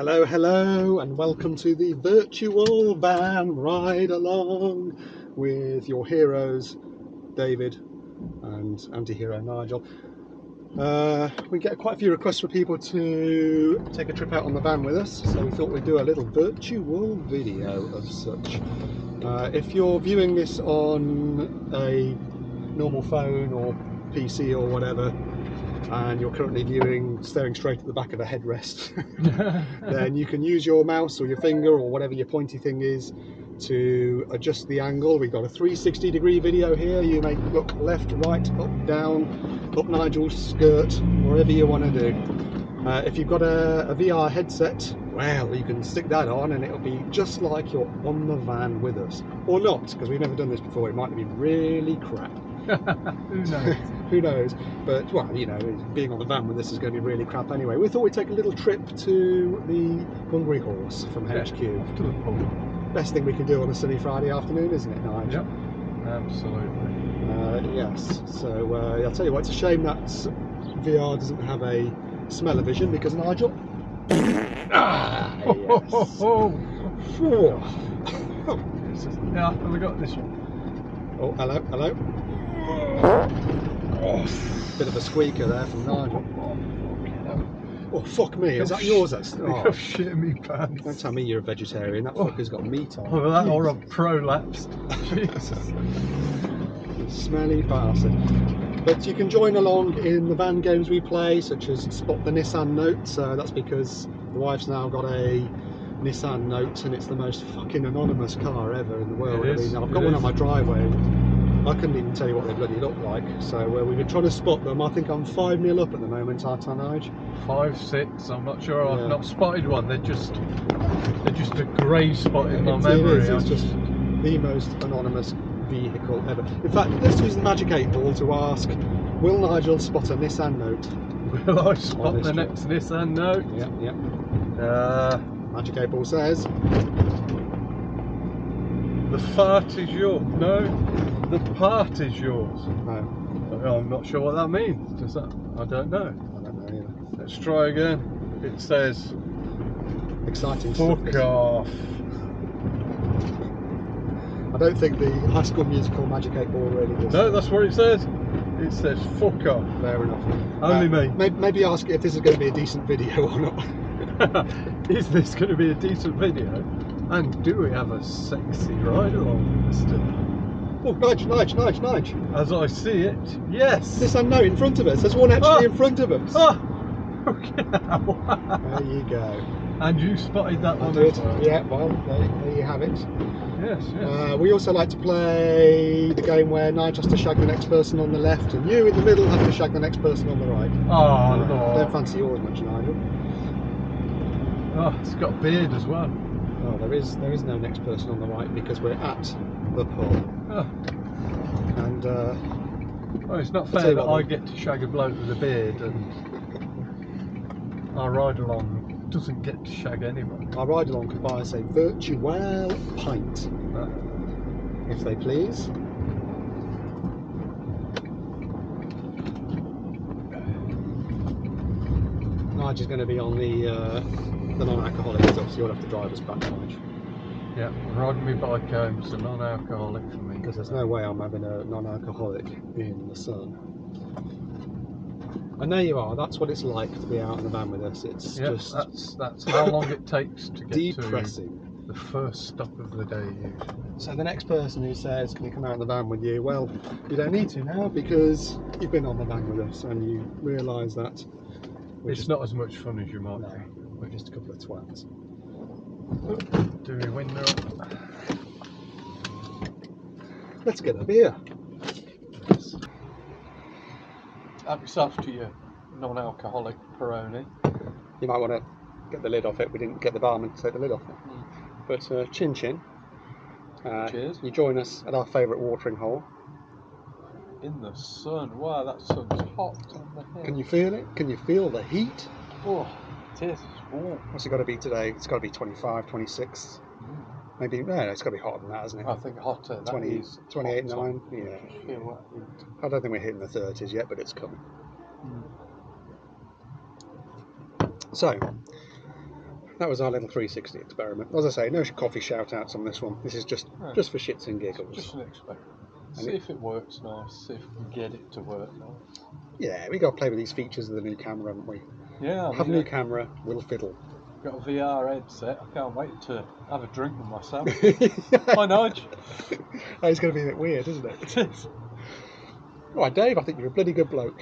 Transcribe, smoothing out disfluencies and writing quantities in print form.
Hello, hello, and welcome to the virtual van ride along with your heroes, David and anti-hero Nigel. We get quite a few requests for people to take a trip out on the van with us, so we thought we'd do a little virtual video of such. If you're viewing this on a normal phone or PC or whatever, and you're currently staring straight at the back of a headrest, then you can use your mouse or your finger or whatever your pointy thing is to adjust the angle. We've got a 360-degree video here. You may look left, right, up, down, up Nigel's skirt, wherever you want to do. If you've got a VR headset, well, you can stick that on and it'll be just like you're on the van with us. Or not, because we've never done this before. It might be really crap. Who knows? Who knows? But, well, you know, being on the van with this is going to be really crap anyway. We thought we'd take a little trip to the Hungry Horse from HQ. Off to the pub. Best thing we can do on a sunny Friday afternoon, isn't it, Nigel? Yep, absolutely. Yes. So, I'll tell you what, it's a shame that VR doesn't have a smell-o-vision, because Nigel... Ah, yes. Yeah, have we got this one? Oh, hello, hello. Oh, bit of a squeaker there from Nigel. Oh, fuck me, is that yours? That's oh, shit in me pants. Don't tell me you're a vegetarian, that fucker's got meat on. Oh, that or a prolapse. Jesus. Smelly bastard. But you can join along in the van games we play, such as Spot the Nissan Note. That's because the wife's now got a Nissan Note and it's the most fucking anonymous car ever in the world. I mean, I've got one on my driveway. I couldn't even tell you what they bloody look like. So we've been trying to spot them. I think I'm 5-0 up at the moment, aren't I, Nigel? 5-6. I'm not sure. I've not spotted one. They're just a grey spot in my memory. It's just the most anonymous vehicle ever. In fact, let's use the magic 8 ball to ask: will Nigel spot a Nissan Note? Will I spot the next Nissan Note? Yep, yep. Magic 8 ball says the fart is yours. No, the part is yours. No. I'm not sure what that means. Does that? I don't know. I don't know either. Let's try again. It says exciting fuck stuff. off. I don't think the High School Musical Magic 8 ball really does. No, that's what it says. It says fuck off. Fair enough. Only me. Maybe ask if this is going to be a decent video or not. Is this going to be a decent video? And do we have a sexy ride along, Mr. Oh, Nige. As I see it, yes. Nissan Note in front of us. There's one actually in front of us. Oh, okay. There you go. And you spotted that one? I did. Yeah, well, there you have it. Yes, yes. We also like to play the game where Nigel has to shag the next person on the left and you in the middle have to shag the next person on the right. Oh, no. I don't fancy yours much, Nigel. Oh, it's got a beard as well. Oh, there is no next person on the right because we're at the pub. Oh. And well, it's not fair that I get to shag a bloke with a beard and our ride along doesn't get to shag anyone. our ride along could buy us a virtual pint, if they please. Nigel's going to be on the non-alcoholic stuff, so you'll have to drive us back, Nigel. Yeah, riding my bike home is a non-alcoholic for me. Because there's no way I'm having a non-alcoholic in the sun. And there you are, that's what it's like to be out in the van with us. It's just... That's how long it takes to get depressing. to the first stop of the day usually. So the next person who says, can you come out in the van with you? Well, you don't need to now because you've been on the van with us and you realise that it's not as much fun as you might think. We're just a couple of twats. Do we window up? Let's get a beer. Yes. Help yourself to your non-alcoholic Peroni. You might want to get the lid off it. We didn't get the barman to take the lid off it. But chin chin. Cheers. You join us at our favourite watering hole. In the sun. Wow, that sun's hot on the hill. Can you feel it? Can you feel the heat? Oh, it is. It's warm. What's it got to be today? It's got to be 25, 26. Maybe, no, it's got to be hotter than that, hasn't it? I think hotter. 20, 28, 9. Yeah. I don't think we're hitting the 30s yet, but it's coming. So, that was our little 360 experiment. As I say, no coffee shout outs on this one. This is just for shits and giggles. Just an experiment. See if it works nice. See if we can get it to work nice. Yeah, we got to play with these features of the new camera, haven't we? Yeah, We'll have a new camera. We'll fiddle. Got a VR headset. I can't wait to have a drink with myself. Hi, Nigel. It's going to be a bit weird, isn't it? It is. All right, Dave. I think you're a bloody good bloke.